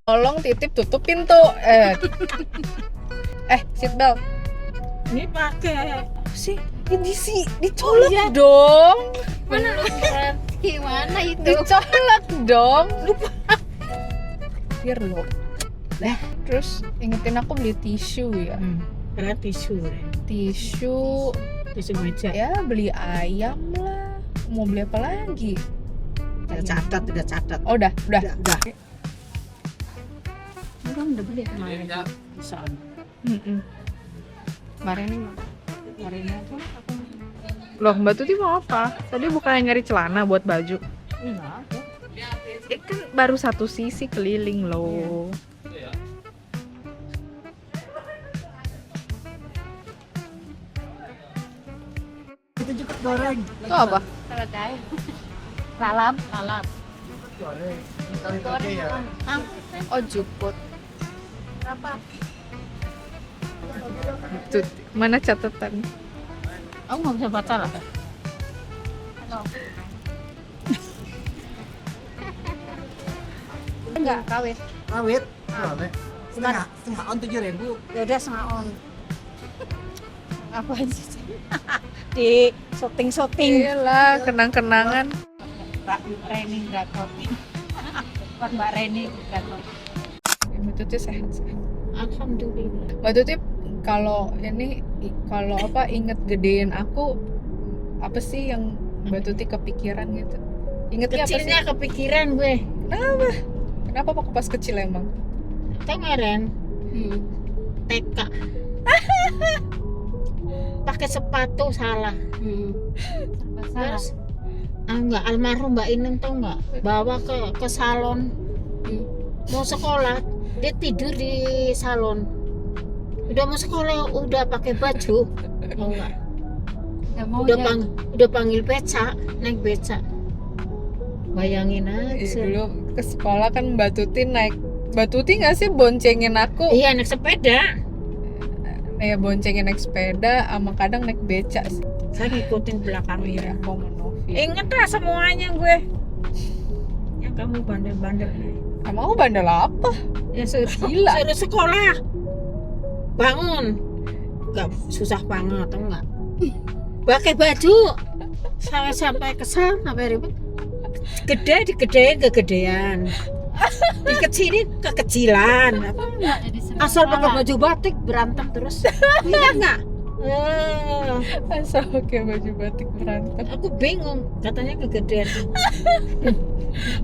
Tolong titip tutup pintu. Seat belt. Ini pakai Sih, ini sih dicolok dong. mana lu berarti mana itu? Dicolok dong. Lupa. Biar lo. Terus ingetin aku beli tisu ya. Karena tisu deh. Tisu Tisu meja. ya, beli ayam lah. Mau beli apa lagi? Udah catat. Oh, udah. Udah. Kan udah beli kemarin di sana. Kemarin apa? Loh, Mbak Tuti mau apa? Tadi bukannya nyari celana buat baju. Enggak. Kan baru satu sisi keliling loh. Itu juga goreng. Itu apa? Lalap. Goreng. Goreng ya. Oh, jukut. Berapa? Tuh, mana catatan? Aku nggak bisa baca lah. Enggak, kawin. Awet. Boleh. Setengah on 7.000. Ya udah setengah on. Apa sih? Di syuting. Iyalah, kenang-kenangan. Mbak Reni Gatot. Bukan Mbak Reni Gatot. Mbak Tuti sehat. Alhamdulillah. Mbak Tuti kalau inget gedein aku, apa sih yang Mbak Tuti kepikiran gitu? Ingetnya apa sih? Kecilnya kepikiran gue. Kenapa waktu pas kecil emang? Kemarin TK. Pakai sepatu salah. Terus enggak, almarhum Mbak Inem tau enggak, bawa ke salon. Mau sekolah, dia tidur di salon. Udah mau sekolah udah pakai baju. Mau enggak? Udah panggil becak, naik becak. Bayangin aja. Dulu ke sekolah kan Mbak Tuti nggak sih boncengin aku? Iya, naik sepeda. Boncengin naik sepeda, sama kadang naik becak sih. Saya ngikutin belakangnya. Momen Novi. Ingat lah semuanya gue. Ya kamu bandel-bandel. Emang aku bandel apa? Ya suruh sekolah. Bangun. Gak susah banget atau enggak? Pakai baju. Sampai kesal, sampai ribet. Digedein kegedean. Dikecilin kekecilan. Asal pakai baju batik berantem terus. Iya enggak? Asal pakai baju batik berantem. Aku bingung, katanya kegedean.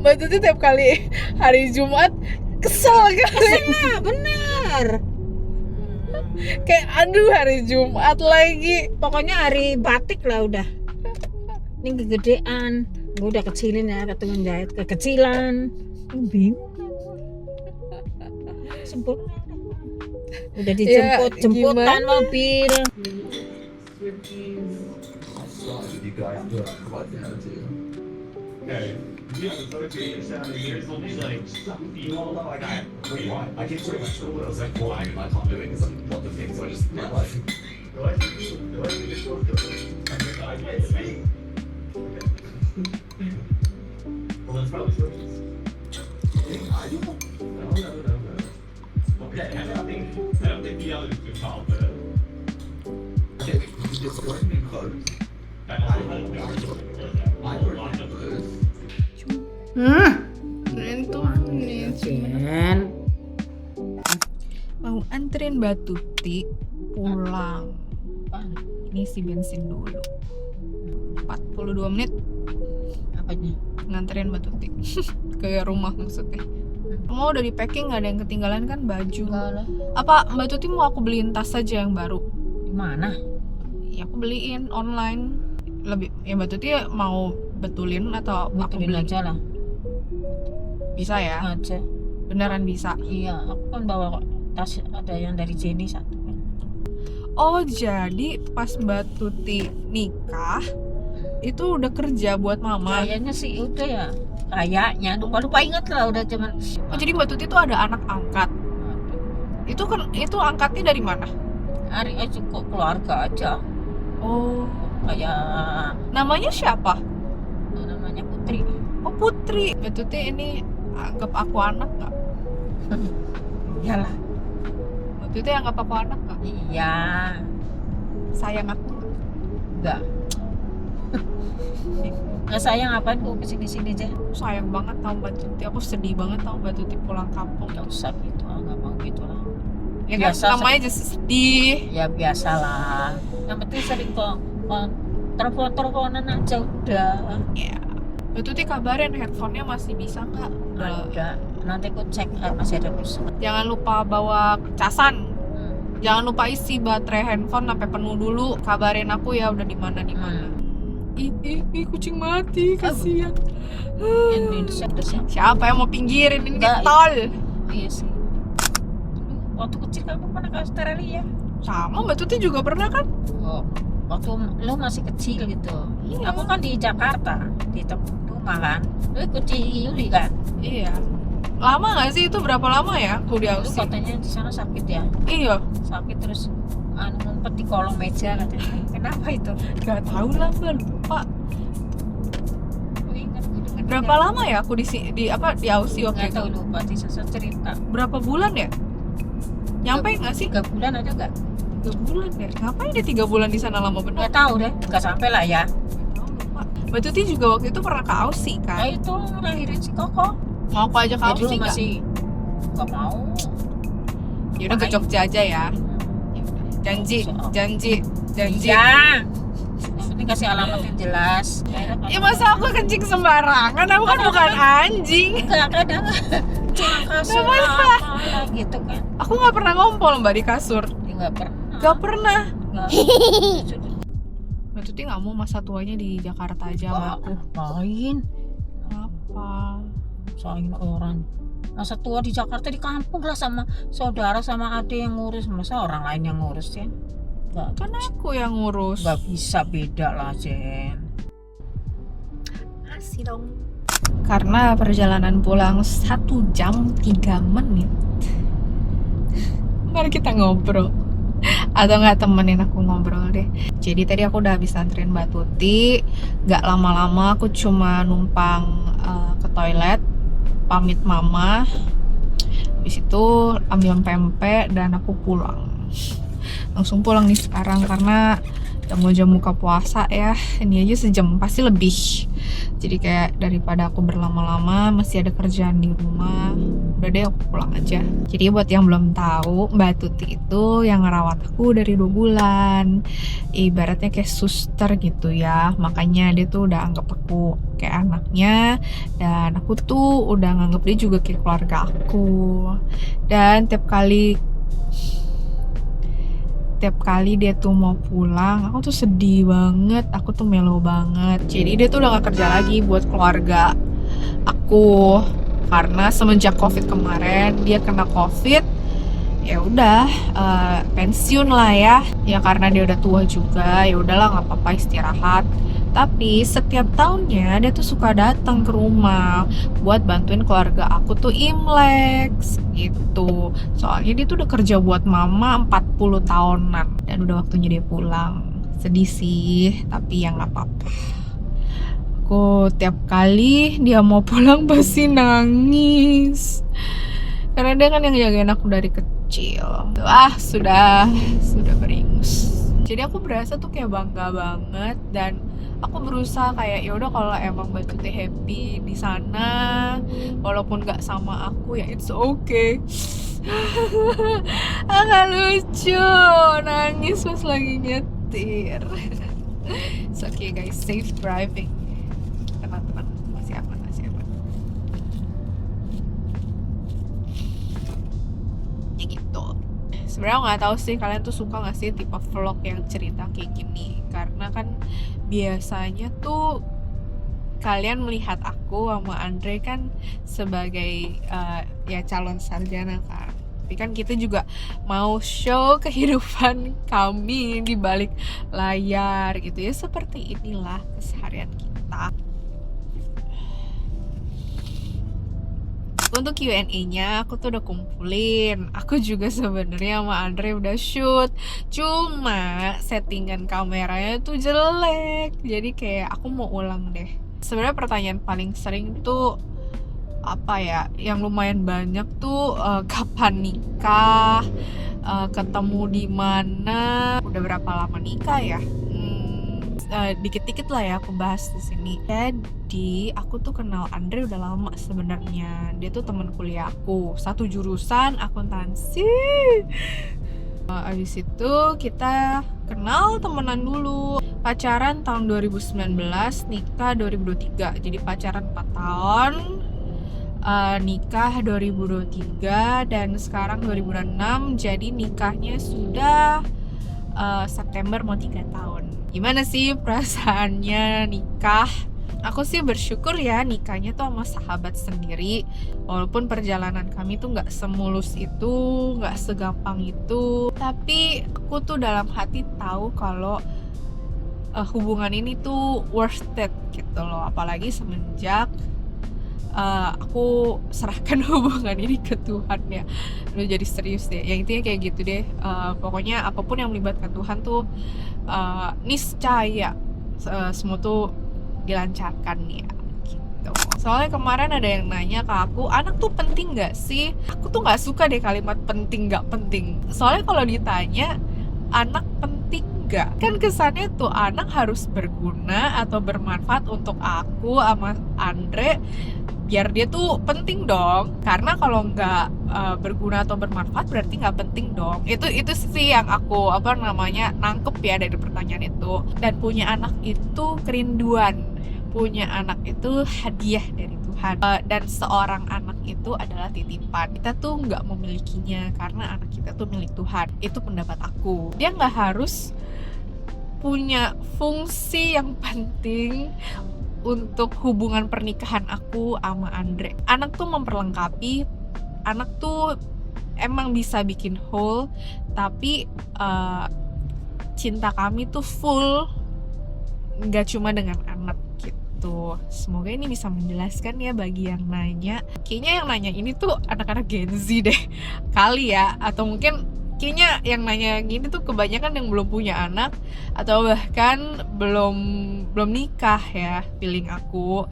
Mbak Tuti tiap kali hari Jumat kesel kali. Iya, bener. Kayak aduh, hari Jumat lagi. Pokoknya hari batik lah udah. Ini kegedean. Gue udah kecilin ya, kata menjahit kekecilan. Bingung. Sempurna. Udah jemputan mobil. Jen, mau anterin Mbak Tuti pulang. Ini si bensin dulu. 42 menit Apanya? nganterin Mbak Tuti ke rumah maksudnya. Mau udah di packing, nggak ada yang ketinggalan kan baju? Enggak lah. Apa Mbak Tuti mau aku beliin tas saja yang baru? Di mana? Ya aku beliin online. Lebih ya Mbak Tuti mau betulin atau aku Betulin beli? aja lah. Bisa ya? Aja. Beneran bisa. Iya, aku kan bawa tas ada yang dari Jenny satu. Oh, jadi pas Mbak Tuti nikah itu udah kerja buat mama. Kayaknya sih udah ya. Kayaknya lupa inget lah udah cuman. Oh, jadi Mbak Tuti tuh ada anak angkat. Itu angkatnya dari mana? Hari cukup keluarga aja. Oh, Kayak namanya siapa? namanya Putri. Oh, Putri. Mbak Tuti ini anggap aku anak nggak? Iyalah. Mbak Tuti anggap aku anak nggak? Iya. Sayang aku nggak? Enggak. Nggak sayang apaan kok kesini-sini aja. Sayang banget tau Mbak Tuti, aku sedih banget tau Mbak Tuti pulang kampung. Nggak usah gitu, nggak mau gitu lah. Ya kan Biasa, namanya aja sedih. Ya biasalah. Yang penting sering kok telepon-teleponan aja udah. Ya. Mbak Tuti kabarin handphonenya masih bisa nggak? Udah. Nanti aku cek masih ada pulsa. Jangan lupa bawa casan. Jangan lupa isi baterai handphone sampai penuh dulu. Kabarin aku ya udah di mana. Ih, kucing mati, kasihan. Indonesia udah siap. Siapa yang mau pinggirin ini Enggak, tol? Iya sih. Waktu kecil kamu pernah ke Australia? Sama Mbak Tuti juga pernah kan? Oh, waktu lu masih kecil gitu. Iya. Aku kan di Jakarta, di tempat rumah kan. Lu ikut di Yuli kan? Iya. Lama nggak sih itu? Berapa lama ya aku di Lu Aussie? katanya di sana sakit ya? Iya. Sakit terus ngumpet di kolong meja katanya. Kenapa itu? Gak tahu lah Mbak, lupa. Aku ingat gue dengar. Berapa lama ya aku di Aussie waktu Nggak itu? tahu lupa di sana cerita. Berapa bulan ya? Nyampe nggak sih? 3 bulan ada nggak? 3 bulan ya? Ngapain dia 3 bulan di sana lama bener? Nggak tahu deh. Nggak sampai lah ya. Nggak tahu, lupa. Mbak Tuti juga waktu itu pernah ke Aussie Nah kan? itu lahirin si Koko. Mau aku ajak ke Jadi lu Aussie nggak? masih nggak mau. Ya udah ke Jogja aja ya. Ya udah. Janji. Iya. Yang penting kasih alamat yang jelas. Ya masa aku kencing sembarangan? Aku kan bukan anjing. Enggak kadang cuma kasur apa gitu kan. Aku nggak pernah ngompol Mbak di kasur. Ya, nggak pernah. Gak pernah. Nggak. Mbak Tuti nggak mau masa tuanya di Jakarta aja sama aku. Ngapain? Apa? Sayang orang. Masa tua di Jakarta di kampung lah sama saudara sama adik yang ngurus. Masa orang lain yang ngurus ya? Nggak, Kan aku yang ngurus. nggak bisa beda lah Jen. Masih dong. Karena perjalanan pulang 1 jam 3 menit. Mari kita ngobrol. Atau nggak temenin aku ngobrol deh. Jadi tadi aku udah habis anterin Mbak Tuti. Gak lama-lama aku cuma numpang ke toilet, pamit mama. Habis itu ambil pempek dan aku pulang. Langsung pulang nih sekarang karena udah mau jam buka puasa ya. Ini aja sejam pasti lebih. Jadi kayak daripada aku berlama-lama masih ada kerjaan di rumah, udah deh aku pulang aja. Jadi buat yang belum tahu, Mbak Tuti itu yang ngerawat aku dari 2 bulan. Ibaratnya kayak suster gitu ya. Makanya dia tuh udah anggap aku kayak anaknya, dan aku tuh udah nganggap dia juga kayak keluarga aku. Dan tiap kali dia tuh mau pulang, aku tuh sedih banget, aku tuh melo banget. Jadi dia tuh udah gak kerja lagi buat keluarga aku, karena semenjak COVID kemarin dia kena COVID. Ya udah pensiun lah ya karena dia udah tua juga. Ya udahlah nggak apa-apa, istirahat. Tapi setiap tahunnya dia tuh suka datang ke rumah buat bantuin keluarga aku tuh Imlek gitu. Soalnya dia tuh udah kerja buat mama 40 tahunan dan udah waktunya dia pulang. Sedih sih, tapi ya nggak apa-apa. Aku tiap kali dia mau pulang pasti nangis. Karena dia kan yang jagain aku dari kecil. Sudah beringus. Jadi aku berasa tuh kayak bangga banget, dan aku berusaha kayak ya udah kalau emang Mbak Tuti happy di sana, walaupun nggak sama aku ya it's okay. Agak lucu, nangis pas lagi nyetir. It's okay guys, safe driving. Tenang, masih aman. Ya gitu. Sebenarnya nggak tahu sih kalian tuh suka nggak sih tipe vlog yang cerita kayak gini, karena kan biasanya tuh kalian melihat aku sama Andre kan sebagai ya calon sarjana kan, tapi kan kita juga mau show kehidupan kami di balik layar gitu ya, seperti inilah keseharian kita. Untuk Q&A-nya aku tuh udah kumpulin. Aku juga sebenarnya sama Andre udah shoot, cuma settingan kameranya tuh jelek. Jadi kayak aku mau ulang deh. Sebenarnya pertanyaan paling sering tuh apa ya, yang lumayan banyak tuh kapan nikah, ketemu di mana, udah berapa lama nikah ya. Dikit-dikit lah ya aku bahas di sini. Jadi aku tuh kenal Andre udah lama sebenarnya. Dia tuh teman kuliah aku, satu jurusan akuntansi. Abis itu kita kenal, temenan dulu, pacaran tahun 2019, nikah 2023. Jadi pacaran 4 tahun, nikah 2023, dan sekarang 2006. Jadi nikahnya sudah September mau 3 tahun. Gimana sih perasaannya nikah? Aku sih bersyukur ya nikahnya tuh sama sahabat sendiri. Walaupun perjalanan kami tuh gak semulus itu, gak segampang itu, tapi aku tuh dalam hati tahu kalau hubungan ini tuh worth it gitu loh. Apalagi semenjak aku serahkan hubungan ini ke Tuhan ya. Udah jadi serius deh. Yang intinya kayak gitu deh. Pokoknya apapun yang melibatkan Tuhan tuh niscaya semua tuh dilancarkan ya gitu. Soalnya kemarin ada yang nanya ke aku, anak tuh penting gak sih? Aku tuh gak suka deh kalimat penting gak penting. Soalnya kalau ditanya anak penting gak, kan kesannya tuh anak harus berguna atau bermanfaat untuk aku sama Andre, biar dia tuh penting dong. Karena kalau nggak berguna atau bermanfaat berarti nggak penting dong. Itu sih yang aku nangkep ya dari pertanyaan itu. Dan punya anak itu kerinduan, punya anak itu hadiah dari Tuhan. Dan seorang anak itu adalah titipan. Kita tuh nggak memilikinya karena anak kita tuh milik Tuhan. Itu pendapat aku. Dia nggak harus punya fungsi yang penting untuk hubungan pernikahan aku sama Andre. Anak tuh memperlengkapi, anak tuh emang bisa bikin whole, tapi cinta kami tuh full, nggak cuma dengan anak gitu. Semoga ini bisa menjelaskan ya bagi yang nanya. Kayaknya yang nanya ini tuh anak-anak Gen Z deh kali ya, atau mungkin kayaknya yang nanya gini tuh kebanyakan yang belum punya anak atau bahkan belum nikah ya, feeling aku.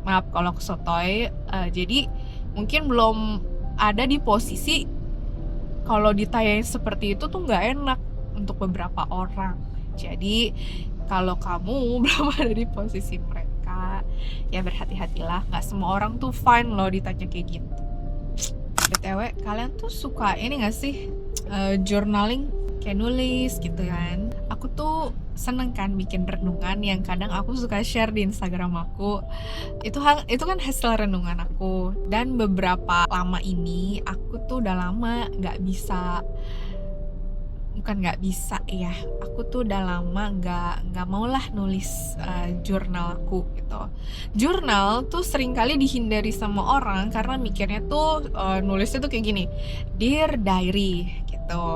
Maaf kalau aku sotoy. Jadi mungkin belum ada di posisi kalau ditanyain seperti itu tuh nggak enak untuk beberapa orang. Jadi kalau kamu belum ada di posisi mereka, ya berhati-hatilah. Nggak semua orang tuh fine loh ditanya kayak gitu. BTW, kalian tuh suka ini gak sih journaling, kayak nulis gitu kan? Aku tuh seneng kan bikin renungan yang kadang aku suka share di Instagram aku. Itu kan hasil renungan aku. Dan beberapa lama ini aku tuh udah lama aku tuh udah lama nggak maulah nulis jurnal aku gitu. Jurnal tuh seringkali dihindari sama orang karena mikirnya tuh nulisnya tuh kayak gini, Dear Diary gitu.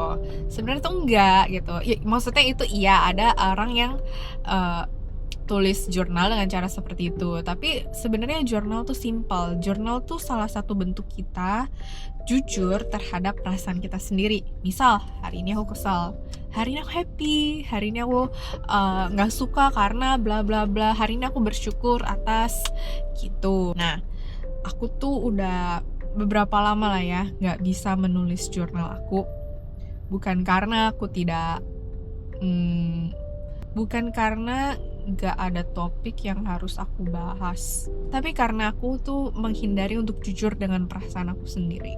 Sebenarnya tuh enggak gitu ya, maksudnya itu iya ada orang yang tulis jurnal dengan cara seperti itu, tapi sebenarnya jurnal tuh simple. Jurnal tuh salah satu bentuk kita jujur terhadap perasaan kita sendiri. Misal hari ini aku kesal, hari ini aku happy, hari ini aku nggak suka karena bla bla bla, hari ini aku bersyukur atas gitu. Nah, aku tuh udah beberapa lama lah ya nggak bisa menulis jurnal aku. Bukan karena aku tidak bukan karena gak ada topik yang harus aku bahas, tapi karena aku tuh menghindari untuk jujur dengan perasaan aku sendiri.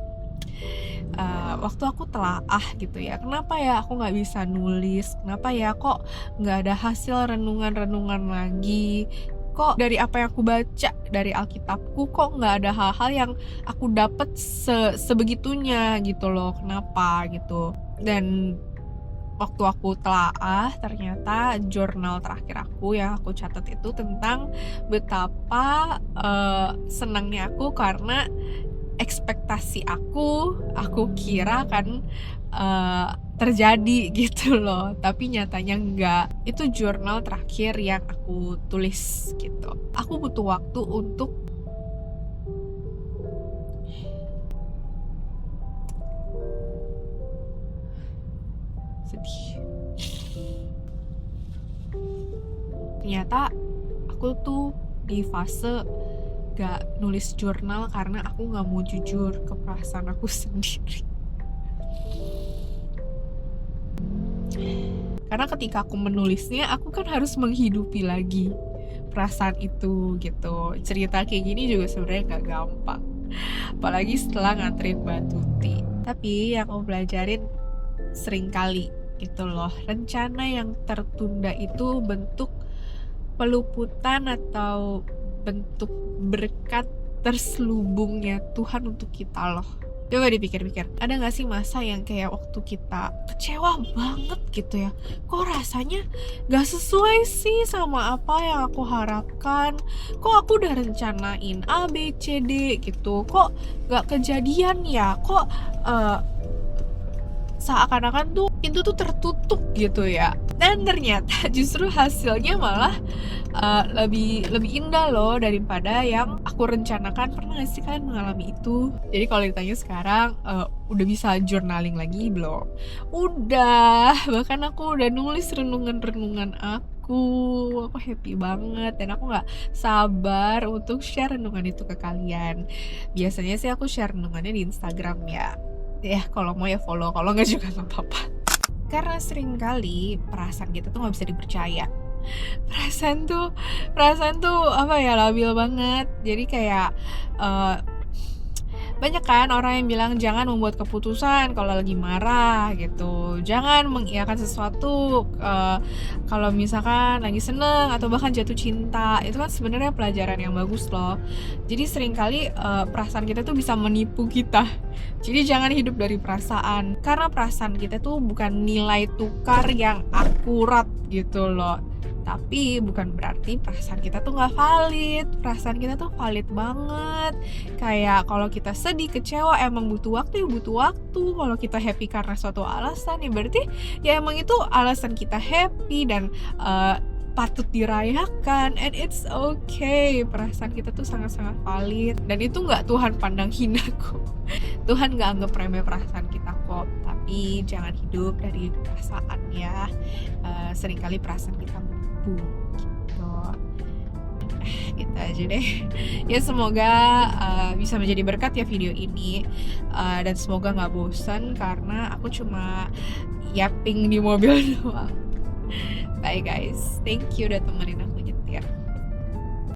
Waktu aku telaah gitu ya, kenapa ya aku gak bisa nulis, kenapa ya kok gak ada hasil renungan-renungan lagi, kok dari apa yang aku baca dari Alkitabku kok gak ada hal-hal yang aku dapet sebegitunya gitu loh, kenapa gitu. Dan waktu aku telaah, ternyata jurnal terakhir aku yang aku catat itu tentang betapa senangnya aku karena ekspektasi aku kira kan terjadi gitu loh, tapi nyatanya enggak. Itu jurnal terakhir yang aku tulis gitu. Aku butuh waktu untuk sedih. Ternyata aku tuh di fase gak nulis jurnal karena aku gak mau jujur ke perasaan aku sendiri. Karena ketika aku menulisnya, aku kan harus menghidupi lagi perasaan itu gitu. Cerita kayak gini juga sebenarnya gak gampang, apalagi setelah nganterin Mbak Tuti. Tapi yang aku pelajarin seringkali gitu loh, rencana yang tertunda itu bentuk peluputan atau bentuk berkat terselubungnya Tuhan untuk kita loh. Coba dipikir-pikir, ada gak sih masa yang kayak waktu kita kecewa banget gitu ya, kok rasanya gak sesuai sih sama apa yang aku harapkan, kok aku udah rencanain A, B, C, D gitu, kok gak kejadian ya, kok seakan-akan tuh pintu tuh tertutup gitu ya. Dan ternyata justru hasilnya malah lebih indah loh daripada yang aku rencanakan. Pernah gak sih kalian mengalami itu? Jadi kalau ditanya sekarang udah bisa journaling lagi belum? Udah, bahkan aku udah nulis renungan-renungan aku happy banget dan aku gak sabar untuk share renungan itu ke kalian. Biasanya sih aku share renungannya di Instagram ya kalau mau ya follow, kalau nggak juga nggak apa-apa. Karena sering kali perasaan kita tuh nggak bisa dipercaya. Perasaan tuh apa ya, labil banget. Jadi kayak banyak kan orang yang bilang jangan membuat keputusan kalau lagi marah gitu, jangan mengiyakan sesuatu kalau misalkan lagi seneng atau bahkan jatuh cinta. Itu kan sebenarnya pelajaran yang bagus loh. Jadi seringkali perasaan kita tuh bisa menipu kita. Jadi jangan hidup dari perasaan, karena perasaan kita tuh bukan nilai tukar yang akurat gitu loh. Tapi bukan berarti perasaan kita tuh gak valid. Perasaan kita tuh valid banget. Kayak kalau kita sedih, kecewa, emang butuh waktu ya butuh waktu. Kalau kita happy karena suatu alasan ya berarti ya emang itu alasan kita happy dan patut dirayakan. And it's okay. Perasaan kita tuh sangat-sangat valid. Dan itu gak Tuhan pandang hina kok. Tuhan gak anggap remeh perasaan kita kok. Tapi jangan hidup dari perasaan ya. Seringkali perasaan kita menipu gitu. Gitu aja deh. Ya semoga bisa menjadi berkat ya video ini. Dan semoga gak bosan karena aku cuma yapping di mobil doang. Bye guys, thank you udah temenin aku.